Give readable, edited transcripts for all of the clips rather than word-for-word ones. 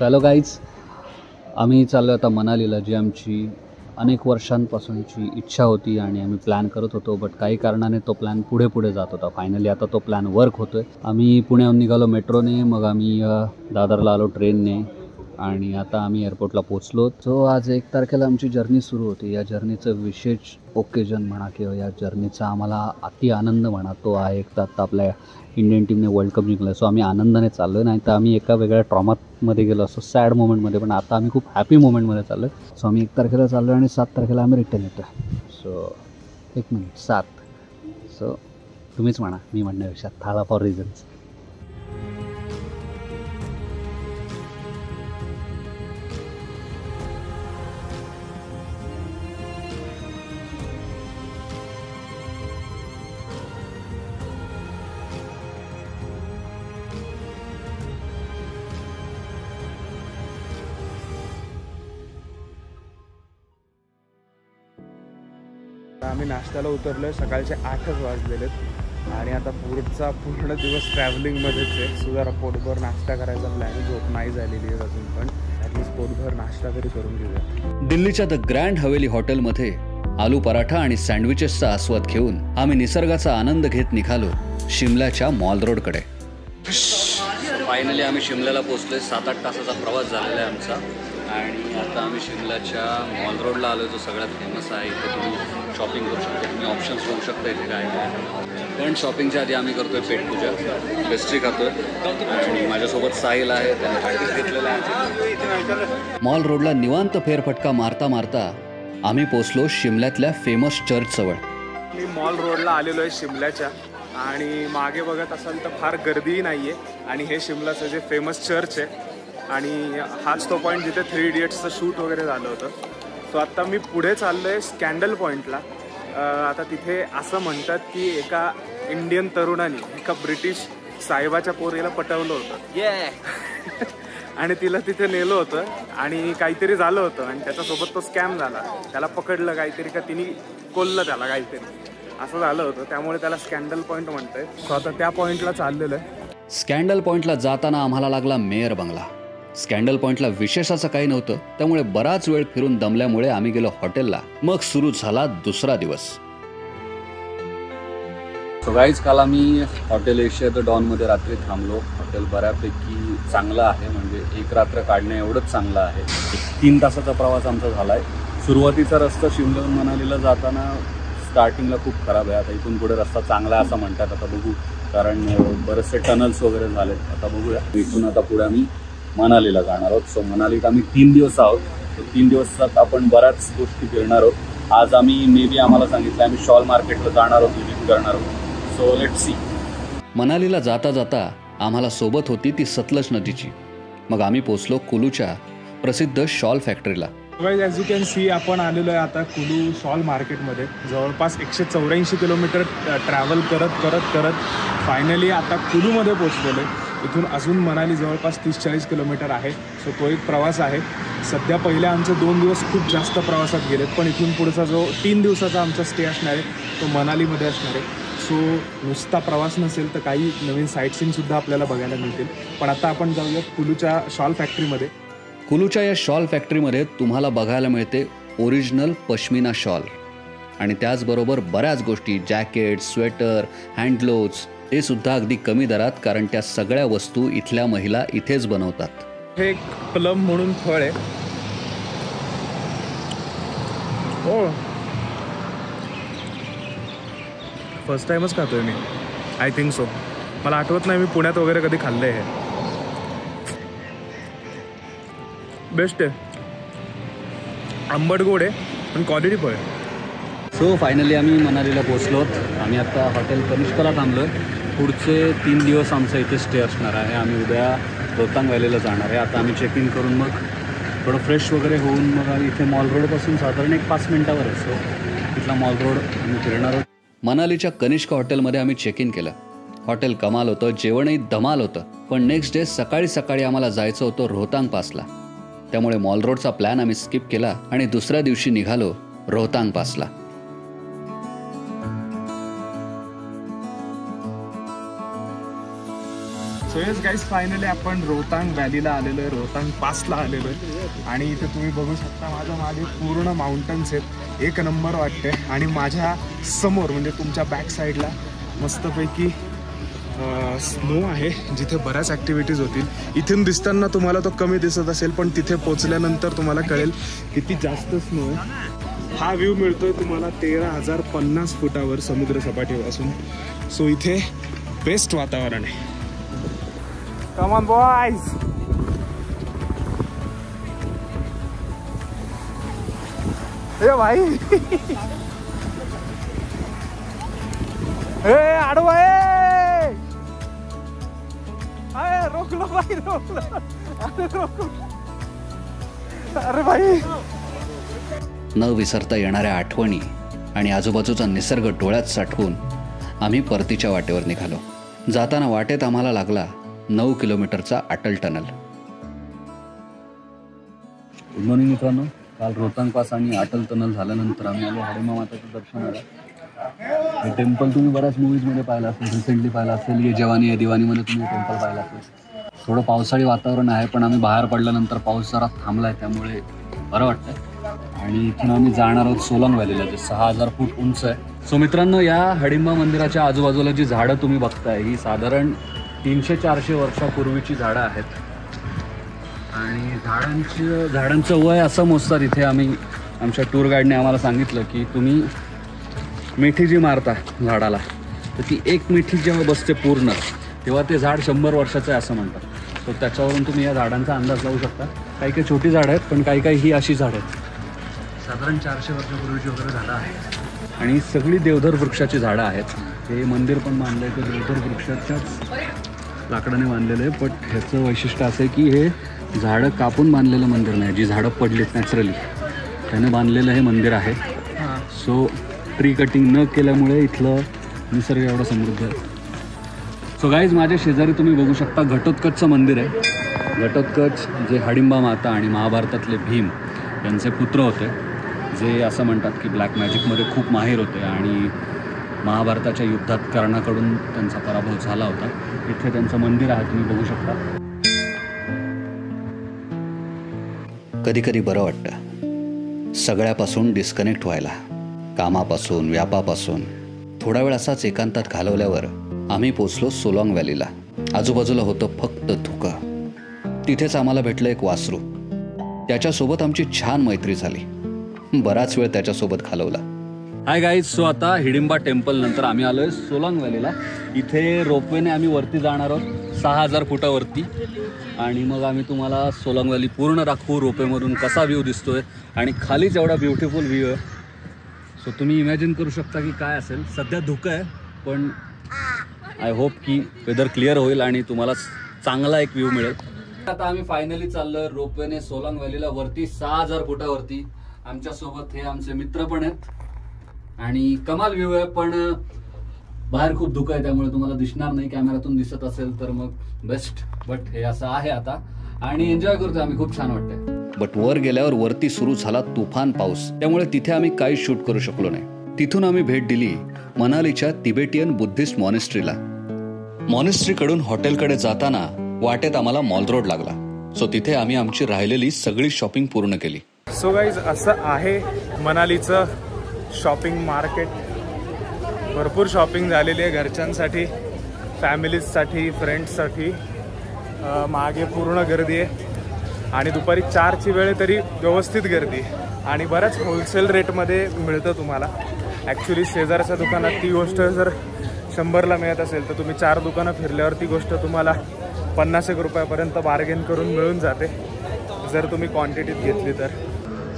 Hello guys, आम्ही चाललो आता मनालीला, जी आमची अनेक वर्षांपासूनची इच्छा होती आणि आम्ही प्लॅन करत होतो. बट काही कारणाने तो प्लॅन पुढे जात होता. फायनली आता तो प्लॅन वर्क होतो आहे. आम्ही पुण्याहून निघालो मेट्रोने, मग आम्ही दादरला आलो ट्रेनने आणि आता आम्ही एअरपोर्टला पोचलो. सो आज 1 तारखेला आमची जर्नी सुरू होती. या जर्नीचं विशेष ओकेजन म्हणा किंवा या जर्नीचा आम्हाला अति आनंद म्हणा, तो आहे एक तर आत्ता आपल्या इंडियन टीमने वर्ल्ड कप जिंकला. सो आम्ही आनंदाने चाललो आहे, नाही तर आम्ही एका वेगळ्या ट्रॉमामध्ये गेलो असतो, सॅड मोमेंटमध्ये. पण आता आम्ही खूप हॅपी मोमेंटमध्ये चाललो आहे. सो आम्ही 1 तारखेला चाललो आहे आणि 7 तारखेला आम्ही रिटर्न येतो. So 1 minute 7. सो तुम्हीच म्हणा, मी म्हणण्यापेक्षा थाला फॉर रिझन्स. आम्ही नाश्त्याला उतरलो आहे. सकाळचे 8च वाजलेलेत आणि आता पुढचा पूर्ण दिवस ट्रॅव्हलिंगमध्येच आहे. जरा पोटभर नाश्ता करायचा प्लॅन, झोप नाही झालेली आहे अजून, पण ॲटलीस्ट पोटभर नाश्ता तरी करून घेऊया. दिल्लीच्या द ग्रँड हवेली हॉटेलमध्ये आलू पराठा आणि सँडविचेसचा आस्वाद घेऊन आम्ही निसर्गाचा आनंद घेत निघालो शिमल्याच्या मॉल रोडकडे. फायनली आम्ही शिमल्याला पोहोचलोय. 7-8 तासाचा प्रवास झालेला आहे आमचा आणि आता आम्ही शिमल्याच्या मॉल रोडला आलो, जो सगळ्यात फेमस आहे. इथे तुम्ही शॉपिंग करू शकता, तुम्ही ऑप्शन्स बघू शकता इथे काय काय. पण शॉपिंगच्या आधी आम्ही करतोय पेटपूजा, पेस्ट्री खातोय आणि माझ्यासोबत साहिल आहे, त्याने प्रॅक्टिस घेतलेला आहे. मॉल रोडला निवांत फेरफटका मारता मारता आम्ही पोचलो शिमल्यातल्या फेमस चर्च जवळ. मी मॉल रोडला आलेलो आहे शिमल्याच्या आणि मागे बघत असाल तर फार गर्दीही नाही आहे आणि हे शिमल्याचं जे फेमस चर्च आहे आणि हाच तो पॉईंट जिथे 3 इडियट्सचं शूट वगैरे झालं होतं. सो आत्ता मी पुढे चाललो आहे स्कॅन्डल पॉईंटला. आता तिथे असं म्हणतात की एका इंडियन तरुणाने एका ब्रिटिश साहेबाच्या पोरीला पटवलं होतं आणि तिला तिथे नेलं होतं आणि काहीतरी झालं होतं आणि त्याच्यासोबत तो स्कॅम झाला. त्याला पकडलं काहीतरी का तिने कोल्लं त्याला काहीतरी असं झालं होतं, त्यामुळे त्याला स्कॅन्डल पॉईंट म्हणतंय. सो आता त्या पॉईंटला चाललेलं आहे. स्कॅन्डल पॉईंटला जाताना आम्हाला लागला मेयर बंगला. स्कॅन्डल पॉईंटला विशेष असं काही नव्हतं, त्यामुळे बराच वेळ फिरून दमल्यामुळे आम्ही गेलो हॉटेलला. मग सुरू झाला दुसरा दिवस. सो गाईज, काल आम्ही हॉटेल एशिया द डॉनमध्ये रात्री थांबलो. हॉटेल बऱ्यापैकी चांगलं आहे, म्हणजे 1 रात्र काढणं एवढंच चांगलं आहे. 3 तासाचा प्रवास आमचा झाला आहे. सुरुवातीचा रस्ता शिमल्याहून मनालीला जाताना स्टार्टिंगला खूप खराब आहे. आता इथून पुढे रस्ता चांगला आहे असं म्हणतात. आता बघू, कारण बरेचसे टनल्स वगैरे झालेत. आता बघूया. इथून आता पुढे आम्ही मनालीला जाणार आहोत. सो मनालीत आम्ही 3 दिवस आहोत. तर 3 दिवसात आपण बऱ्याच गोष्टी फिरणार आहोत. आज आम्ही मे बी आम्हाला सांगितलं आम्ही शॉल मार्केटला जाणार आहोत, विजिट करणार आहोत. So let's see. मनालीला जाता जाता आम्हाला सोबत होती ती सतलज नदीची. मग आम्ही पोचलो कुलूच्या प्रसिद्ध शॉल फॅक्टरीला. ॲज यू कॅन सी, आपण आलेलो आहे आता कुलू शॉल मार्केटमध्ये. जवळपास 184 किलोमीटर ट्रॅव्हल करत फायनली आता कुलूमध्ये पोचलेलो आहे. इथून अजून मनाली जवळपास 30-40 किलोमीटर आहे. सो तो एक प्रवास आहे. सध्या पहिले आमचे 2 दिवस खूप जास्त प्रवासात गेलेत, पण इथून पुढचा जो 3 दिवसाचा आमचा स्टे असणार आहे तो मनालीमध्ये असणार आहे. सो नुसता प्रवास नसेल तर काही नवीन साईट सीनसुद्धा आपल्याला बघायला मिळतील. पण आता आपण जाऊयात कुलूच्या शॉल फॅक्टरीमध्ये. कुलूच्या या शॉल फॅक्टरीमध्ये तुम्हाला बघायला मिळते ओरिजिनल पश्मिना शॉल आणि त्याचबरोबर बऱ्याच गोष्टी, जॅकेट, स्वेटर, हँडग्लोव्ज, हे सुद्धा अगदी कमी दरात, कारण त्या सगळ्या वस्तू इथल्या महिला इथेच बनवतात. हे एक प्लम म्हणून फळ आहे. हो, फर्स्ट टाइमच खातोय मी, आय थिंक सो. मला आठवत नाही मी पुण्यात वगैरे कधी खाल्लं आहे. हे बेस्ट आहे, आंबट गोड आहे पण क्वालिटी फळ आहे. सो फायनली आम्ही मनालीला पोचलो. आम्ही आता हॉटेल कनिष्कला थांबलो आहे. पुढचे 3 दिवस आमचा इथे स्टे असणार आहे. आम्ही उद्या रोहतांग व्हॅलीला जाणार आहे. आता आम्ही चेक इन करून मग थोडं फ्रेश वगैरे होऊन मग इथे मॉल रोडपासून साधारण 5 मिनिटावर आहे. सो तिथला मॉल रोड आम्ही फिरणार आहोत. मनालीच्या कनिष्क हॉटेलमध्ये आम्ही चेक इन केलं. हॉटेल कमाल होतं, जेवणही धमाल होतं. पण नेक्स्ट डे सकाळी आम्हाला जायचं होतं रोहतांग पासला. त्यामुळे मॉल रोडचा प्लॅन आम्ही स्किप केला आणि दुसऱ्या दिवशी निघालो रोहतांग पासला. सो येस गाईज, फायनली आपण रोहतांग व्हॅलीला आलेलो आहे, रोहतांग पासला आलेलो आहे. आणि इथे तुम्ही बघू शकता माझ्या मागे पूर्ण माउंटन्स आहेत, एक नंबर वाटते. आणि माझ्या समोर म्हणजे तुमच्या बॅक साईडला मस्तपैकी स्नो आहे, जिथे बऱ्याच ॲक्टिव्हिटीज होतील. इथून दिसताना तुम्हाला तो कमी दिसत असेल, पण तिथे पोचल्यानंतर तुम्हाला कळेल किती जास्त स्नो आहे. हा व्ह्यू मिळतोय तुम्हाला 13,050 फुटावर समुद्र सपाटीपासून. सो इथे बेस्ट वातावरण आहे. Come on boys. ए भाई, ए आडवा आहे. अरे रोकलो भाई, रोकलो. अरे रोकलो. अरे भाई. न विसरता येणाऱ्या आठवणी आणि आजूबाजूचा निसर्ग डोळ्यात साठवून आम्ही परतीच्या वाटेवर निघालो. जाताना वाटेत आम्हाला लागला 9 किलोमीटरचा अटल टनल. गुड मॉर्निंग मित्रांनो. काल रोहतांग पास आणि अटल टनल झाल्यानंतर आम्ही आलो हडिंबा माताचं दर्शनाला. हे टेम्पल तुम्ही बऱ्याच मूवीजमध्ये पाहिलं असेल, रिसेंटली पाहिलं असेल. ये जवानी आहे दिवानीमध्ये तुम्ही टेम्पल पाहिलं असेल. थोडं पावसाळी वातावरण आहे, पण आम्ही बाहेर पडल्यानंतर पाऊस जरा थांबला आहे, त्यामुळे बरं वाटतं. आणि इथून आम्ही जाणार आहोत सोलांग व्हॅलीला, जे 6,000 फूट उंच आहे. सो मित्रांनो, या हडिंबा मंदिराच्या आजूबाजूला जी झाडं तुम्ही बघताय, ही साधारण 300-400 वर्षापूर्वीची झाडं आहेत. आणि झाडांचं वय असं मोजतात इथे. आमच्या टूर गाईडने आम्हाला सांगितलं की तुम्ही मिठी जी मारता झाडाला, तर ती एक मिठी जेव्हा बसते पूर्ण, तेव्हा ते झाड 100 वर्षाचं आहे असं म्हणतात. सो त्याच्यावरून तुम्ही या झाडांचा अंदाज लावू शकता. काही काही छोटी झाडं आहेत, पण काही ही अशी झाडं आहेत. साधारण 400 वर्षापूर्वीची वगैरे झाडं आहेत. आणि सगळी देवधर वृक्षाची झाडं आहेत. हे मंदिर पण बांधलं आहे ते देवधर वृक्षाच्याच लाकडाने बांधलेलं आहे. पण ह्याचं वैशिष्ट्य असं आहे की हे झाडं कापून बांधलेलं मंदिर नाही. जी झाडं पडलीत नॅचरली त्याने बांधलेलं हे मंदिर आहे. सो ट्री कटिंग न केल्यामुळे इथलं निसर्ग एवढा समृद्ध आहे. सो गाईज, माझ्या शेजारी तुम्ही बघू शकता घटोत्कचचं मंदिर आहे. घटोत्कच जे हडिंबा माता आणि महाभारतातले भीम यांचे पुत्र होते, जे असं म्हणतात की ब्लॅक मॅजिकमध्ये खूप माहीर होते आणि महाभारताच्या युद्धात कर्णाकडून त्यांचा पराभव झाला होता. इथे त्यांचं मंदिर आहे, तुम्ही बघू शकता. कधी कधी बरं वाटतं सगळ्यापासून डिस्कनेक्ट व्हायला, कामापासून, व्यापापासून. थोडा वेळ असाच एकांतात घालवल्यावर आम्ही पोचलो सोलांग व्हॅलीला. आजूबाजूला होतं फक्त धुकं. तिथेच आम्हाला भेटलं एक वासरू. त्याच्यासोबत आमची छान मैत्री झाली. बराच वेळ त्याच्यासोबत घालवला. हाय गाईज, सो आता हिडिंबा टेम्पल नंतर आम्ही आलोय सोलांग व्हॅलीला. इथे रोपवेने आम्ही वरती जाणार आहोत 6,000 फुटावरती. आणि मग आम्ही तुम्हाला सोलांग व्हॅली पूर्ण दाखवू, रोपवेमधून कसा व्ह्यू दिसतोय आणि खालीच एवढा ब्युटिफुल व्ह्यू आहे. सो तुम्ही इमॅजिन करू शकता की काय असेल. सध्या धुकं आहे, पण आय होप की वेदर क्लिअर होईल आणि तुम्हाला चांगला एक व्ह्यू मिळेल. आता आम्ही फायनली चाललोय रोपवेने सोलांग व्हॅलीला वरती 6,000 फुटावरती. आमच्यासोबत हे आमचे मित्र पण आहेत आणि कमाल व्ह्यू आहे. पण बाहेर खूप धुकं आहे, त्यामुळे तुम्हाला दिसणार नाही. कॅमेऱ्यातून दिसत असेल तर मग बेस्ट. बट हे असं आहे आता आणि एन्जॉय करतोय आम्ही, खूप छान वाटतंय. बट वर गेल्यावर वरती सुरू झाला तुफान पाऊस, त्यामुळे तिथे आम्ही काही शूट करू शकलो नाही. तिथून आम्ही भेट दिली मनालीच्या तिबेटियन बुद्धिस्ट मॉनेस्ट्रीला. मॉनेस्ट्रीकडून हॉटेलकडे जाताना वाटेत आम्हाला मॉल रोड लागला. सो तिथे आम्ही आमची राहिलेली सगळी शॉपिंग पूर्ण केली. सो गाईज, असं आहे मनालीचं शॉपिंग मार्केट. भरपूर शॉपिंग झालेली आहे घरच्यांसाठी, फॅमिलीजसाठी, फ्रेंड्ससाठी. मागे पूर्ण गर्दी आहे आणि दुपारी 4ची वेळ तरी व्यवस्थित गर्दी आहे. आणि बऱ्याच होलसेल रेटमध्ये मिळतं तुम्हाला. ॲक्च्युली शेजारच्या दुकानात ती गोष्ट जर 100ला मिळत असेल तर तुम्ही 4 दुकानं फिरल्यावर ती गोष्ट तुम्हाला 50 रुपयापर्यंत बार्गेन करून मिळून जाते, जर तुम्ही क्वांटिटीत घेतली तर.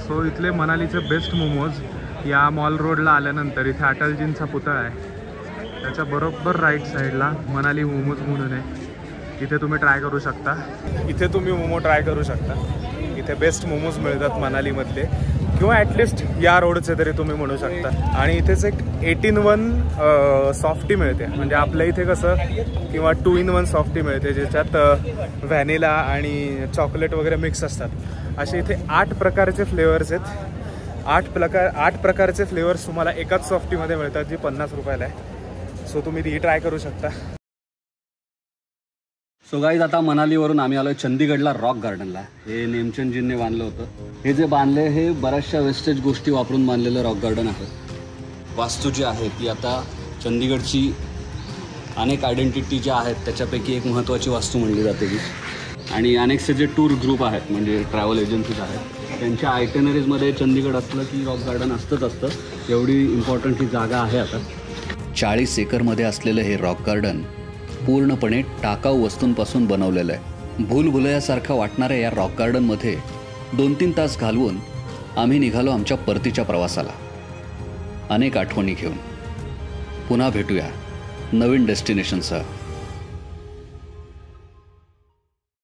सो इथले मनालीचे बेस्ट मोमोज या मॉल रोडला आल्यानंतर इथे अटलजींचा पुतळा आहे, त्याच्या बरोबर राईट साईडला मनाली मोमोज म्हणून आहे. इथे तुम्ही ट्राय करू शकता. इथे तुम्ही मोमो ट्राय करू शकता. इथे बेस्ट मोमोज मिळतात मनालीमधले, किंवा ॲटलिस्ट या रोडचे तरी तुम्ही म्हणू शकता. आणि इथेच एक 8-in-1 सॉफ्टी मिळते, म्हणजे आपल्या इथे कसं, किंवा 2-in-1 सॉफ्टी मिळते ज्याच्यात व्हॅनिला आणि चॉकलेट वगैरे मिक्स असतात. असे इथे 8 प्रकारचे फ्लेवर्स आहेत. 8 प्रकारचे फ्लेवर्स तुम्हाला एकाच सॉफ्टीमध्ये मिळतात, जी 50 रुपयाला आहे. सो तुम्ही ती ट्राय करू शकता. सो गाईज आता मनालीवरून आम्ही आलो चंदीगडला रॉक गार्डनला. हे नेमचंदजींनी बांधलं होतं. हे जे बांधले हे बऱ्याचशा वेस्टेज गोष्टी वापरून बांधलेलं रॉक गार्डन आहे. वास्तू जी आहे ती आता चंदीगडची अनेक आयडेंटिटी ज्या आहेत त्याच्यापैकी एक महत्त्वाची वास्तू म्हणली जाते ही. आणि अनेकसे जे टूर ग्रुप आहेत म्हणजे ट्रॅव्हल एजन्सीज आहेत त्यांच्या आयटेनरीजमध्ये चंदीगड असलं की रॉक गार्डन असतं. एवढी इम्पॉर्टंट ही जागा आहे. आता 40 एकरमध्ये असलेलं हे रॉक गार्डन पूर्णपणे टाकाऊ वस्तूंपासून बनवलेलं आहे. भूलभुलैयासारखं वाटणाऱ्या या रॉक गार्डनमध्ये 2-3 तास घालवून आम्ही निघालो आमच्या परतीच्या प्रवासाला. अनेक आठवणी घेऊन पुन्हा भेटूया नवीन डेस्टिनेशनसह.